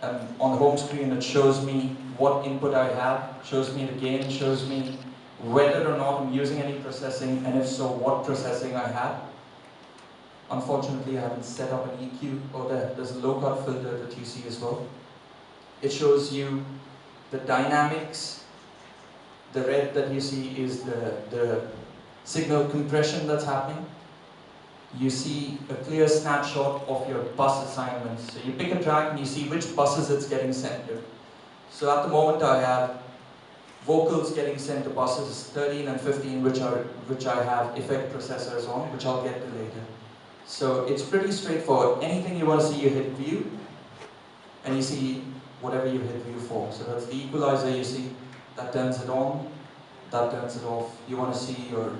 and on the home screen it shows me what input I have, shows me the gain, shows me whether or not I'm using any processing, and if so, what processing I have. Unfortunately, I haven't set up an EQ. Oh, there's a low-cut filter that you see as well. It shows you the dynamics. The red that you see is the signal compression that's happening. You see a clear snapshot of your bus assignments. So you pick a track and you see which buses it's getting sent to. So at the moment I have vocals getting sent to buses 13 and 15, which I have effect processors on, which I'll get to later. So it's pretty straightforward. Anything you want to see, you hit view, and you see whatever you hit view for. So that's the equalizer you see, that turns it on, that turns it off. You want to see your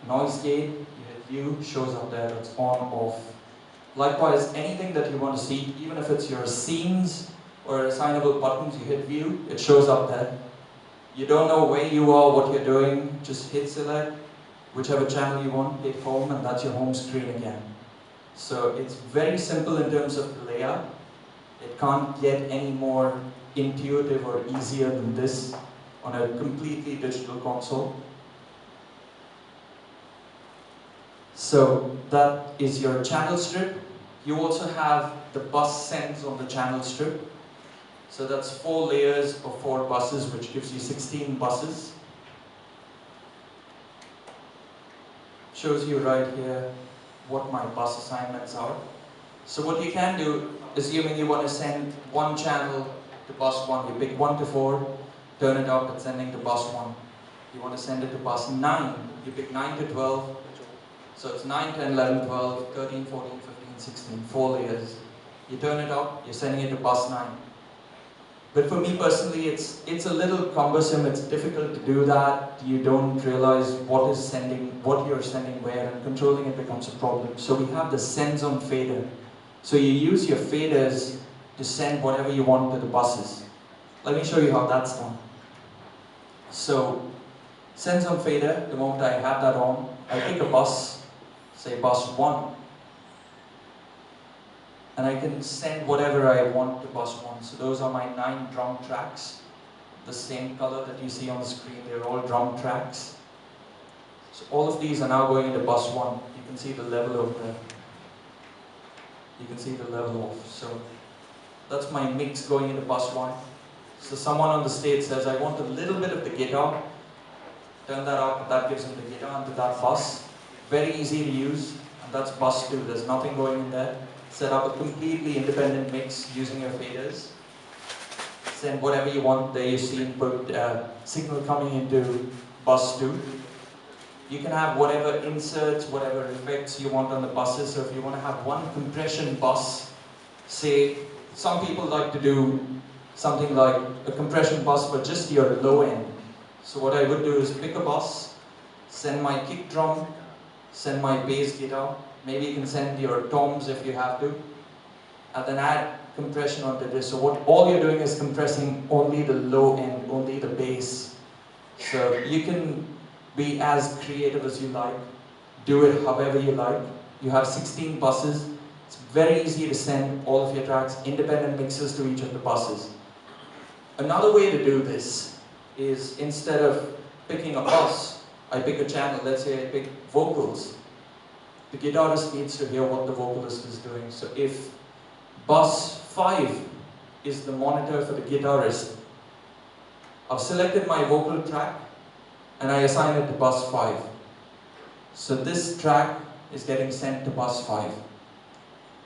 noise gate, you hit view, shows up there, that's on, off. Likewise, anything that you want to see, even if it's your scenes or assignable buttons, you hit view, it shows up there. You don't know where you are, what you're doing, just hit select, whichever channel you want, hit home, and that's your home screen again. So it's very simple in terms of the layout. It can't get any more intuitive or easier than this on a completely digital console. So that is your channel strip. You also have the bus sends on the channel strip. So that's 4 layers of 4 buses, which gives you 16 buses. Shows you right here what my bus assignments are. So what you can do, assuming you want to send one channel to bus 1, you pick 1 to 4, turn it up, it's sending to bus 1. You want to send it to bus 9, you pick 9 to 12, so it's 9, 10, 11, 12, 13, 14, 15, 16, 4 layers. You turn it up, you're sending it to bus 9. But for me personally, it's a little cumbersome, it's difficult to do that. You don't realize what you're sending where, and controlling it becomes a problem. So we have the sends on fader. So you use your faders to send whatever you want to the buses. Let me show you how that's done. So, sends on fader, the moment I have that on, I pick a bus, say bus 1. And I can send whatever I want to bus 1. So those are my 9 drum tracks. The same color that you see on the screen, they're all drum tracks. So all of these are now going into bus 1. You can see the level over there. You can see the level off. So that's my mix going into bus 1. So someone on the stage says, I want a little bit of the guitar. Turn that up, that gives them the guitar into that bus. Very easy to use, and that's bus 2. There's nothing going in there. Set up a completely independent mix using your faders. Send whatever you want. There you see input signal coming into bus 2. You can have whatever inserts, whatever effects you want on the buses. So if you want to have one compression bus, say, some people like to do something like a compression bus for just your low end. So what I would do is pick a bus, send my kick drum, send my bass guitar, maybe you can send your toms if you have to, and then add compression onto this. So what all you're doing is compressing only the low end, only the bass. So you can be as creative as you like, do it however you like. You have 16 buses. It's very easy to send all of your tracks, independent mixes to each of the buses. Another way to do this is, instead of picking a bus, I pick a channel. Let's say I pick vocals. The guitarist needs to hear what the vocalist is doing. So if bus 5 is the monitor for the guitarist, I've selected my vocal track and I assign it to bus 5. So this track is getting sent to bus 5.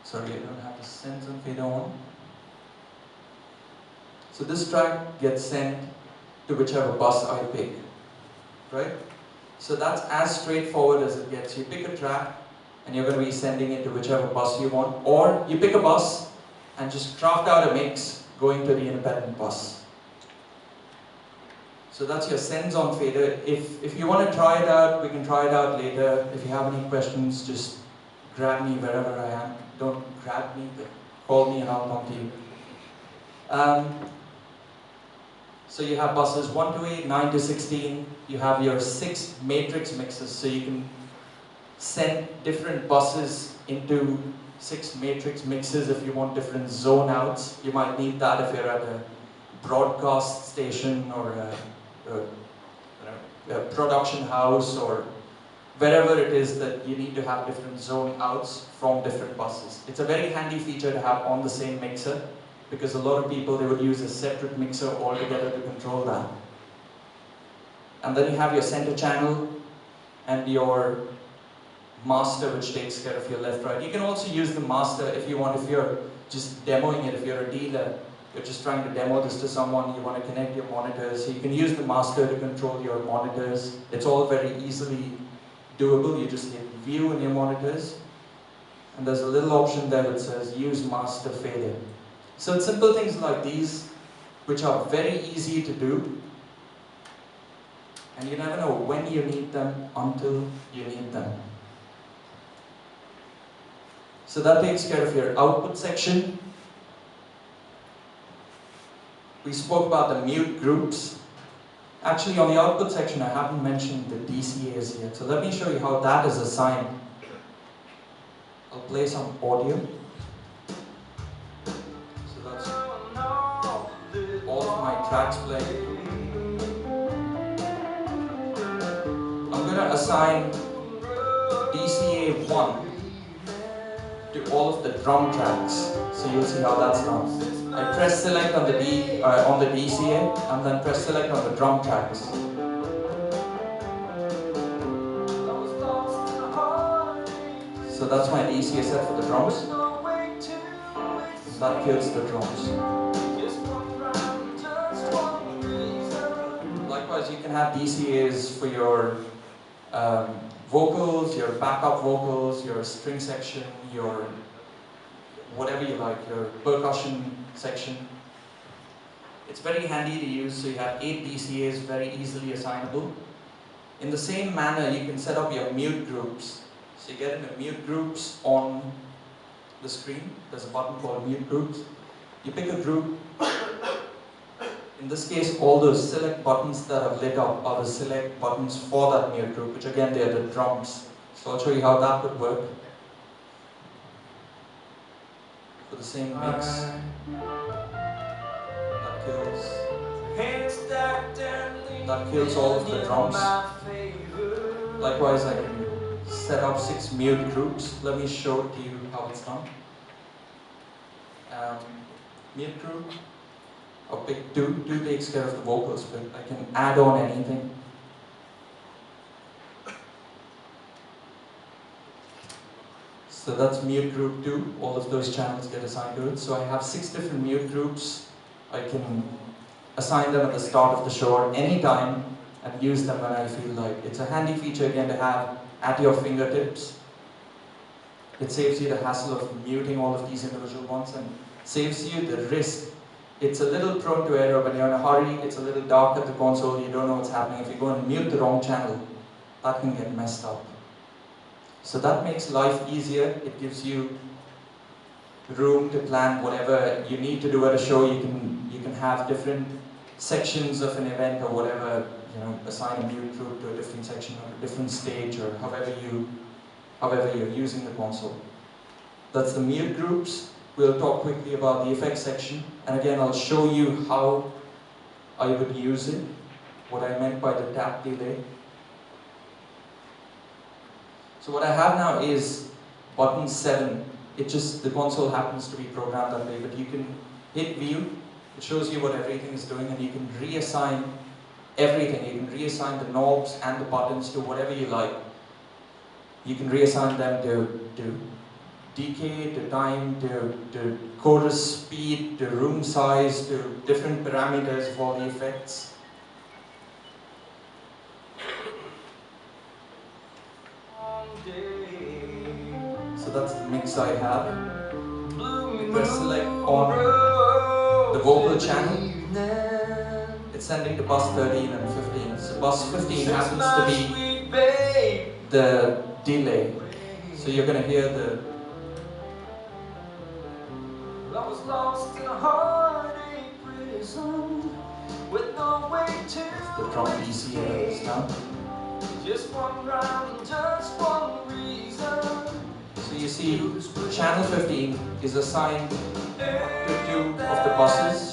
Sorry, I don't have the sends and fader on. So this track gets sent to whichever bus I pick, right? So that's as straightforward as it gets. You pick a track and you're going to be sending it to whichever bus you want, or you pick a bus and just craft out a mix going to the independent bus. So that's your sends on fader. If you want to try it out, we can try it out later. If you have any questions, just grab me wherever I am. Don't grab me, but call me and I'll come to you. So you have buses 1 to 8, 9 to 16. You have your 6 matrix mixes, so you can send different buses into 6 matrix mixes if you want different zone outs. You might need that if you're at a broadcast station or a production house or wherever it is that you need to have different zone outs from different buses. It's a very handy feature to have on the same mixer, because a lot of people, they would use a separate mixer altogether to control that. And then you have your center channel and your master, which takes care of your left, right. You can also use the master if you want, if you're just demoing it, if you're a dealer, you're just trying to demo this to someone, you want to connect your monitors, so you can use the master to control your monitors. It's all very easily doable. You just hit view in your monitors, and there's a little option there that says use master fader. So it's simple things like these, which are very easy to do, and you never know when you need them until you need them. So that takes care of your output section. We spoke about the mute groups. Actually, on the output section, I haven't mentioned the DCAs yet. So let me show you how that is assigned. I'll play some audio. So that's all of my tracks playing. I'm going to assign DCA 1 to all of the drum tracks. So you'll see how that's done. I press select on the DCA and then press select on the drum tracks. So that's my DCA set for the drums. That kills the drums. Likewise, you can have DCAs for your vocals, your backup vocals, your string section, your whatever you like, your percussion section. It's very handy to use, so you have 8 DCAs very easily assignable. In the same manner, you can set up your mute groups. So you get into mute groups on the screen. There's a button called mute groups. You pick a group. In this case, all those select buttons that are lit up are the select buttons for that mute group, which again, they are the drums. So I'll show you how that would work. For the same mix. That kills all of the drums. Likewise, I can set up 6 mute groups. Let me show to you how it's done. Mute group. I'll pick 2. 2 takes care of the vocals, but I can add on anything. So that's mute group 2. All of those channels get assigned to it. So I have 6 different mute groups. I can assign them at the start of the show or anytime and use them when I feel like. It's a handy feature again to have at your fingertips. It saves you the hassle of muting all of these individual ones and saves you the risk. It's a little prone to error when you're in a hurry, it's a little dark at the console, you don't know what's happening. If you go and mute the wrong channel, that can get messed up. So that makes life easier. It gives you room to plan whatever you need to do at a show. You can have different sections of an event or whatever, assign a mute group to a different section or a different stage or however you're using the console. That's the mute groups. We'll talk quickly about the effects section, and again I'll show you how I would use it, what I meant by the tap delay. So what I have now is button 7. The console happens to be programmed that way, but you can hit view, it shows you what everything is doing, and you can reassign everything. You can reassign the knobs and the buttons to whatever you like. You can reassign them to decay, to time, to chorus speed, to room size, to different parameters of all the effects. So that's the mix I have. Press select on the vocal channel. It's sending to bus 13 and 15. So bus 15 happens to be the delay. So you're going to hear the I was lost in a heartache prison with no way to the drum DCA is now. Just one round, just one reason. So you see channel 15 is assigned to 2 of the buses.